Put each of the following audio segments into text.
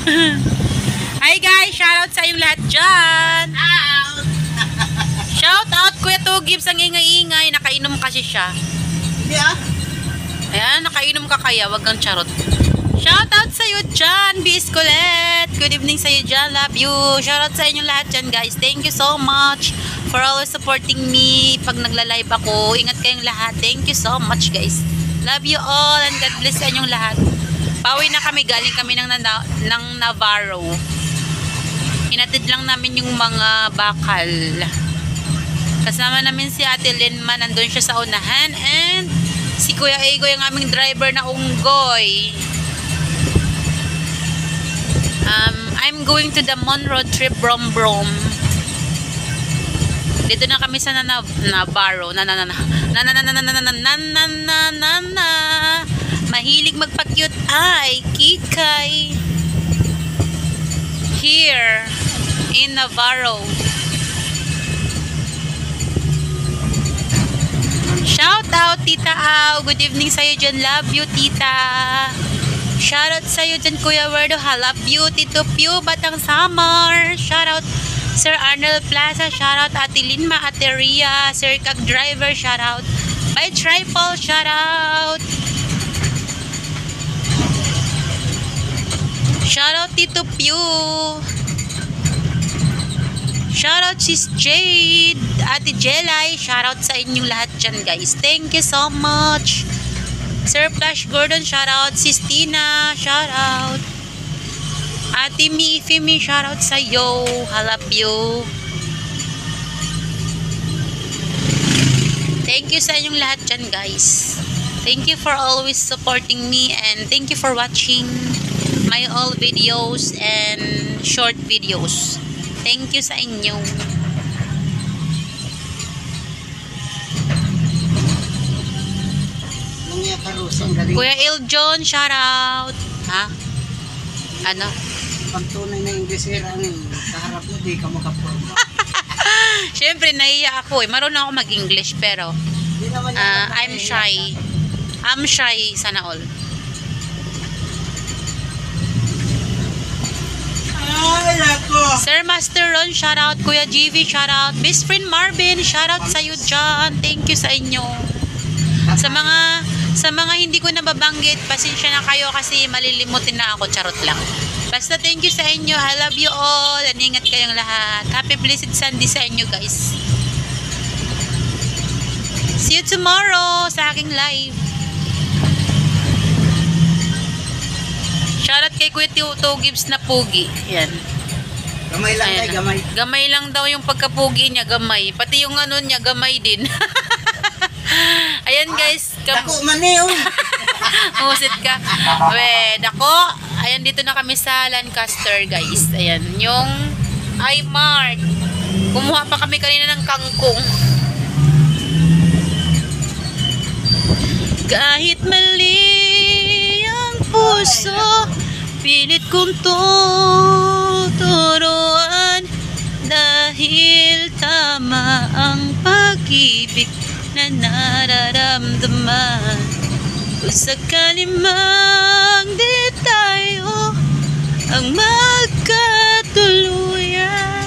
Hi guys, shoutout sa yung lahat dyan. Shoutout Kuya Tugibs, ang ingay-ingay. Nakainom kasi siya. Hindi ah. Ayan, nakainom ka kaya, wag kang charot. Shoutout sa'yo dyan, Biscolet. Good evening sa'yo dyan, love you. Shoutout sa inyong lahat dyan guys. Thank you so much for always supporting me pag nagla-live ako. Ingat kayong lahat. Thank you so much guys. Love you all and God bless sa inyong lahat. Pauwi na kami, galing kami ng Navarro. Hinatid lang namin yung mga bakal. Kasama namin si Ate Linma, nandun siya sa unahan, and si Kuya Egoy, ang aming driver na unggoy. I'm going to the Monroe trip, Brom Brom. Dito na kami sa Navarro. Mahilig magpa-cute ay Kikay. Here in Navarro. Shout out Tita Au. Good evening sa'yo dyan. Love you Tita. Shout out sa'yo dyan Kuya Werdo. Love you Tito Pew Batang Summer. Shout out Sir Arnold Plaza. Shout out Ate Linma, Ate Ria, Sir Kag Driver. Shout out by Trifle. Shout out. Shout out Tito Pew. Shoutout Sis Jade, Ate Jelay, shoutout sa inyong lahat dyan guys. Thank you so much. Sir Flash Gordon, shoutout. Sis Tina, shoutout. Ate Fimi, shoutout sa iyo. I love you. Thank you sa inyong lahat dyan guys. Thank you for always supporting me and thank you for watching my all videos and short videos. Thank you sa inyo. Kuya Iljon, shout out. Ha? Ano? Pag tunay na Inglesera ng kaharap mo, di ka makaporma. Siyempre, nahiya ako eh. Marunong ako mag-English pero I'm shy. I'm shy sana all. Ay, ako. Sir Master Ron, shout out. Kuya GV, shout out. Best friend Marvin, shout out sa iyo dyan. Thank you sa inyo. Sa mga hindi ko nababanggit, pasensya na kayo kasi malilimutin na ako. Charot lang. Basta thank you sa inyo. I love you all. And ingat kayong lahat. Happy blessed Sunday sa inyo guys. See you tomorrow sa aking live. Shoutout kay Kuya Tugibs na pugi. Yan. Gamay lang tayo, gamay. Gamay lang daw yung pagkapugi niya, gamay. Pati yung ano niya, gamay din. Ayan guys. Dako man eh. Husit ka. We, dako. Ayan, dito na kami sa Lancaster guys. Ayan, yung iMart. Kumuha pa kami kanina ng kangkong. Kahit mali ang puso, pilit kong tuturuan dahil tama ang pag-ibig na nararamdaman. Kung sakali mang di tayo ang magkatuluyan,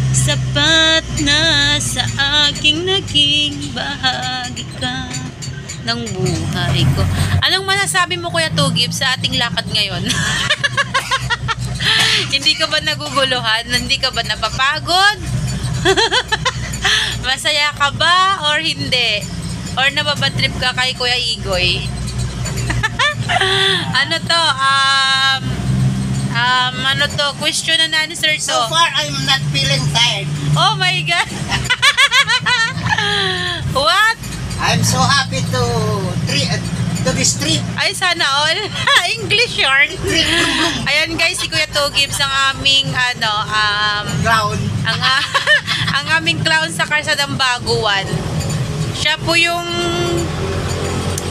sapat na sa aking naging bahagi ka ng buhay ko. Anong masasabi mo Kuya Tugibs sa ating lakad ngayon? Hindi ka ba naguguluhan? Hindi ka ba napapagod? Masaya ka ba or hindi? Or nababatrip ka kay Kuya Igoy? Ano to? Ano to? Question and answer to. So far, I'm not feeling tired. Oh my God! What? I'm so happy to this trip. Ay, sana all. English yarn. Ayan guys, si Kuya Tugibs ang aming Ground. ang aming clown sa Karsadang Baguan. Siya po yung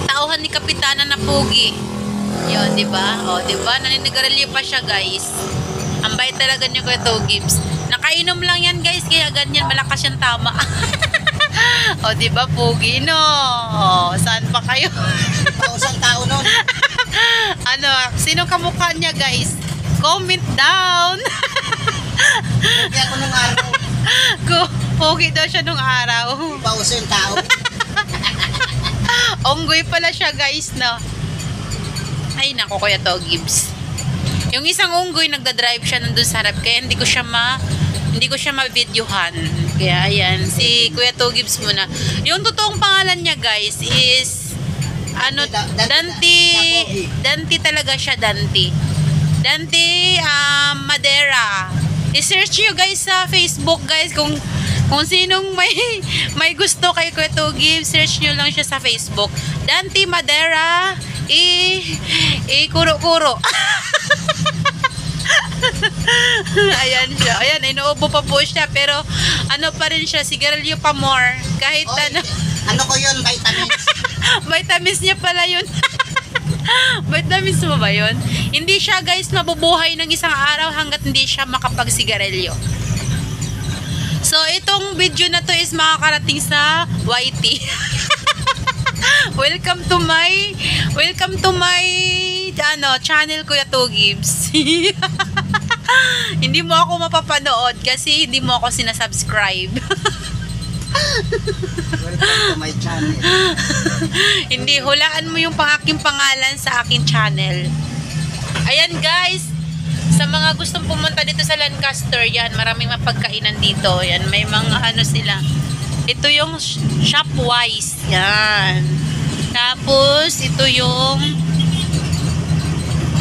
tauhan ni Kapitana na Pugi. Yun, di ba? O, di ba? Naninigarilyo pa siya, guys. Ang bait talaga niyo Kuya Tugibs. Nakainom lang yan, guys, kaya ganyan malakas yung tama. O, di ba, Pugi, no? O, saan pa kayo? Pausang tao nun. Ano, sino kamukha niya, guys? Comment down. Kaya ako nung araw, Pogi daw siya nung araw. pauso yung tao. Onggoy pala siya guys, no? Ay nako, Kuya To Gibbs. Yung isang unggoy nagda-drive siya nandun sa harap, kaya hindi ko siya ma-videohan. Kaya ayan, si Kuya To Gibbs muna. Yung totoong pangalan niya guys is Dante talaga siya, Dante Madera. I-search nyo guys sa Facebook guys kung sinong may gusto kay Kuya To Gibbs, search nyo lang siya sa Facebook. Dante Madera kuro-kuro. Ayan siya. Ayan, inuubo pa po siya. Pero, ano pa rin siya, sigarilyo pa more. Kahit Oy, ano ko yun, vitamins. vitamins niya pala yun. Vitamins mo ba yun? Hindi siya guys mabubuhay ng isang araw hanggat hindi siya makapagsigarilyo. So, itong video na to is makakarating sa YT. Welcome to my channel, Kuya To Gibbs. Hindi mo ako mapapanood kasi hindi mo ako sinasubscribe. Welcome to my channel. Hindi, hulaan mo yung aking pangalan sa aking channel. Ayan guys, sa mga gustong pumunta dito sa Lancaster, yan, maraming mapagkainan dito. Yan, may mga ano sila. Ito yung Shopwise. Yan. Tapos, ito yung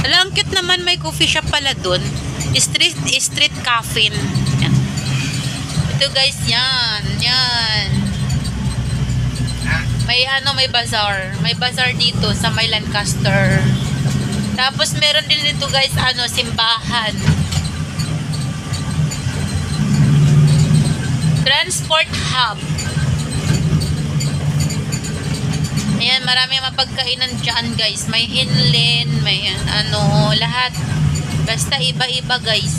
alam, cute naman, may coffee shop pala dun. Street cafe. Yan. Ito guys, yan. Yan. May bazaar. May bazaar dito sa may Lancaster. Tapos meron din dito guys, simbahan. Transport hub. Ayan, marami mapagkainan dyan guys. May Hinlin, may lahat. Basta iba-iba guys.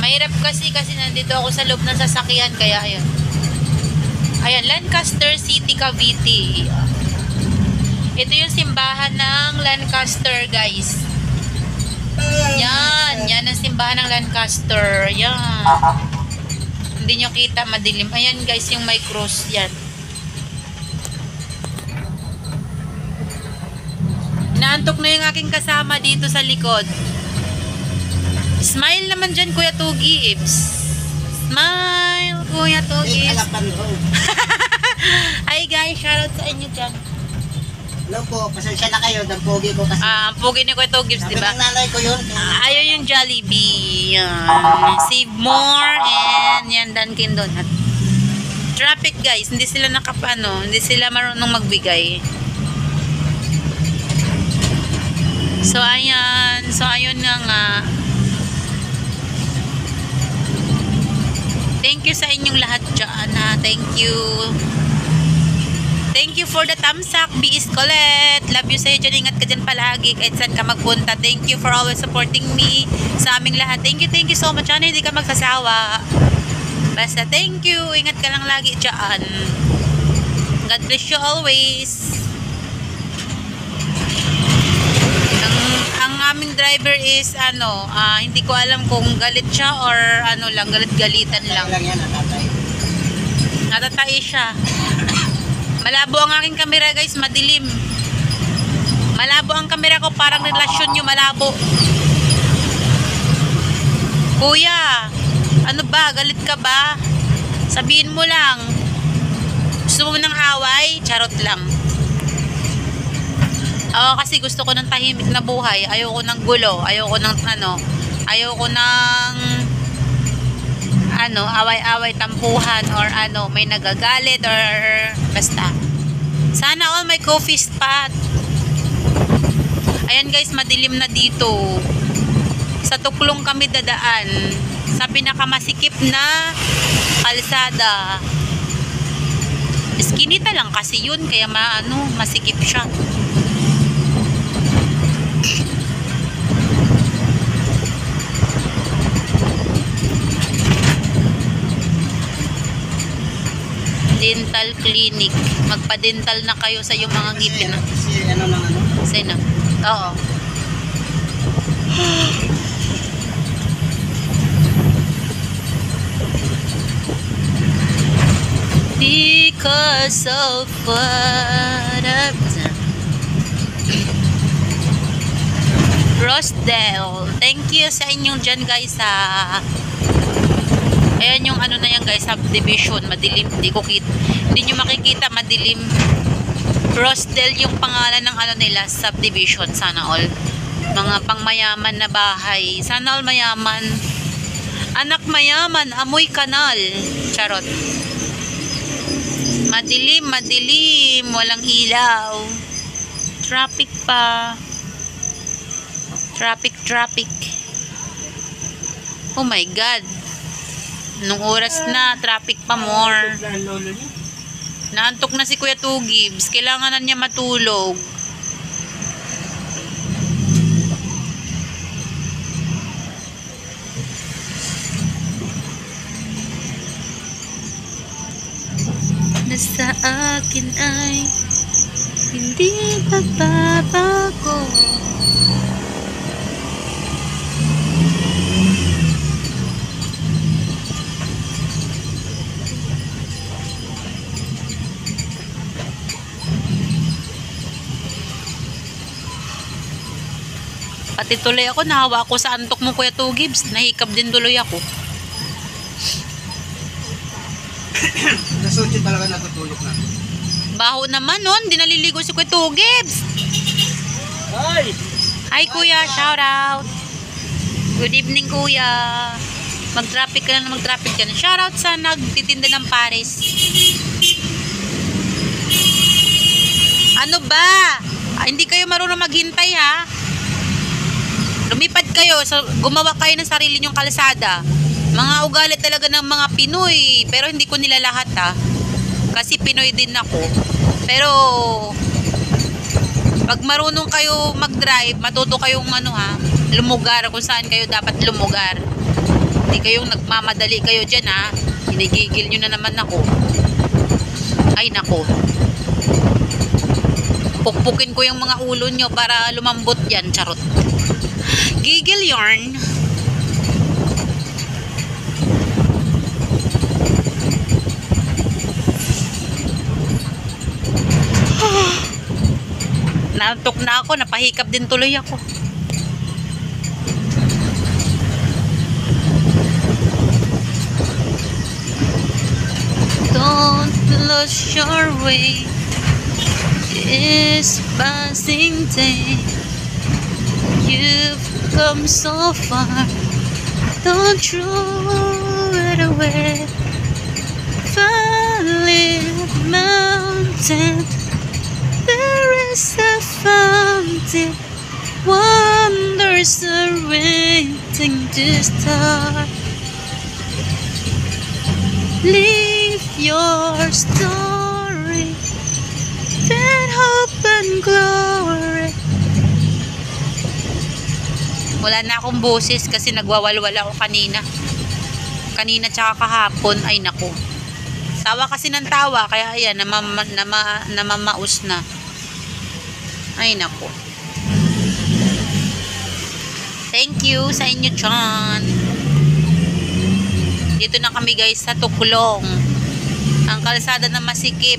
Mahirap kasi nandito ako sa loob ng sasakyan, kaya ayan. Ayan, Lancaster City, Cavite. Ito yung simbahan ng Lancaster guys. Yan ang simbahan ng Lancaster. Yan. Hindi nyo kita, madilim. Ayan guys, yung may cross. Yan. Naantok na yung aking kasama dito sa likod. Smile naman dyan, Kuya To Gibbs. Smile, Kuya To Gibbs. Hi guys, shoutout sa inyo dyan. Hello po, pasensya na kayo, ang pogi ko kasi. Ang pogi ni Kuya To Gibbs, Sabi diba? ng nanay ko yun. Ayaw yung Jollibee. Yan. Save more and yan, Dunkin Donut. Traffic guys, hindi sila hindi sila marunong magbigay. So ayan, ayun na nga. Thank you sa inyong lahat dyan, ha. Thank you. Thank you for the thumbs up, B.S. Colette. Love you sa'yo dyan. Ingat ka dyan palagi kahit saan ka magpunta. Thank you for always supporting me sa aming lahat. Thank you so much. Sana hindi ka magsasawa. Basta thank you. Ingat ka lang lagi dyan. God bless you always. Ang aming driver is hindi ko alam kung galit siya or galit-galitan lang. Natatay siya. Malabo ang aking kamera guys, madilim. Malabo ang kamera ko, parang relasyon nyo malabo. Kuya, ano ba? Galit ka ba? Sabihin mo lang. Gusto mo ng away? Charot lang. Ako kasi gusto ko ng tahimik na buhay. Ayoko ng gulo. Ayoko ng away-away, tampuhan or may nagagalit or basta. Sana all may coffee spot. Ayan guys, madilim na dito. Sa tuklong kami dadaan. Sa pinakamasikip na kalsada. Iskinita lang kasi yun, kaya masikip siya. Dental clinic. Magpa-dental na kayo sa iyong mga ngipin. ano ng ano? Sino? Oo. Because of what I've done. Rosdale, thank you sa inyong dyan guys ha. Ayan yung ano na yan guys, subdivision, madilim, hindi nyo makikita, madilim. Rosdale yung pangalan ng ano nila, subdivision, sana all. Mga pangmayaman na bahay, sana all mayaman. Anak mayaman, amoy kanal. Charot. Madilim, madilim, walang ilaw. Traffic pa. Traffic. Oh my God. Nung oras na, traffic pa more. Naantok na si Kuya Tugibs. Kailangan na niya matulog. Nasa akin ay hindi magbabago. Pati tuloy ako, nahawa ako sa antok mo Kuya Tugibs. Nahikab din tuloy ako. Nasutyo talaga natutulog na. Baho naman nun, di naliligo si Kuya Tugibs. Ay! Hi Kuya, shout out. Good evening Kuya. Mag-traffic ka na, mag-traffic ka na. Shout out sa nagtitinda ng Paris. Ano ba? Hindi kayo marunong maghintay ha? Lumipad kayo, gumawa kayo ng sarili nyong kalsada. Mga ugali talaga ng mga Pinoy, pero hindi ko nila lahat ha. Kasi Pinoy din ako. Pero pag marunong kayo mag-drive, matuto kayong ano ha, lumugar kung saan kayo dapat lumugar. Hindi kayong nagmamadali kayo dyan ha. Hinigigil nyo na naman ako. Ay nako. Pukpukin ko yung mga ulo nyo para lumambot yan, charot. Gigil yarn. Naantok na ako, napahikap din tuloy ako. Don't lose your way. It's passing day. You've come so far. Don't throw it away. Valley, mountain, there is a fountain. Wonders are waiting to start. Leave your story, then hope and glory. Wala na akong boses kasi nagwawalwala ako kanina. Kanina tsaka kahapon, ay nako. Tawa kasi ng tawa, kaya ayan, namamaus na. Ay nako. Thank you sa inyo, John. Dito na kami guys sa Tuklong. Ang kalsada na masikip.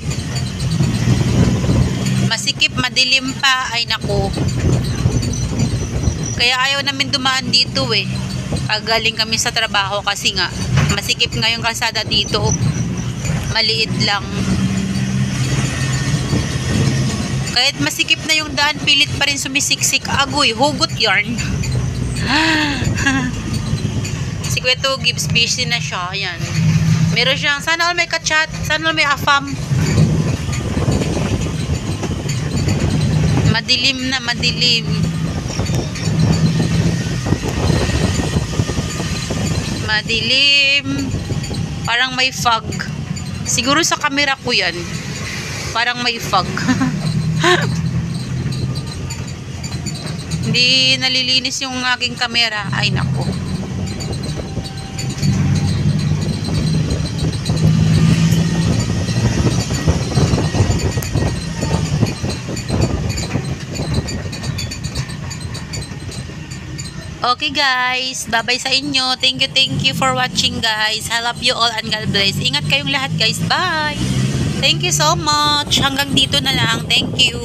Masikip, madilim pa, ay nako. Kaya ayaw namin dumaan dito eh. Pag galing kami sa trabaho kasi nga masikip nga yung kalsada dito. Maliit lang. Kahit masikip na yung daan, pilit pa rin sumisiksik. Agoy, hugot yarn. Si Kuya Tugibs, busy na siya. Ayan. Meron siyang, sana all may kachat, sana all may afam. Madilim na, madilim. Madilim. Parang may fog. Siguro sa camera ko yan. Parang may fog. Hindi nalilinis yung aking camera. Ay nako. Okay guys, bye-bye sa inyo. Thank you for watching guys. I love you all and God bless. Ingat kayong lahat guys. Bye! Thank you so much. Hanggang dito na lang. Thank you.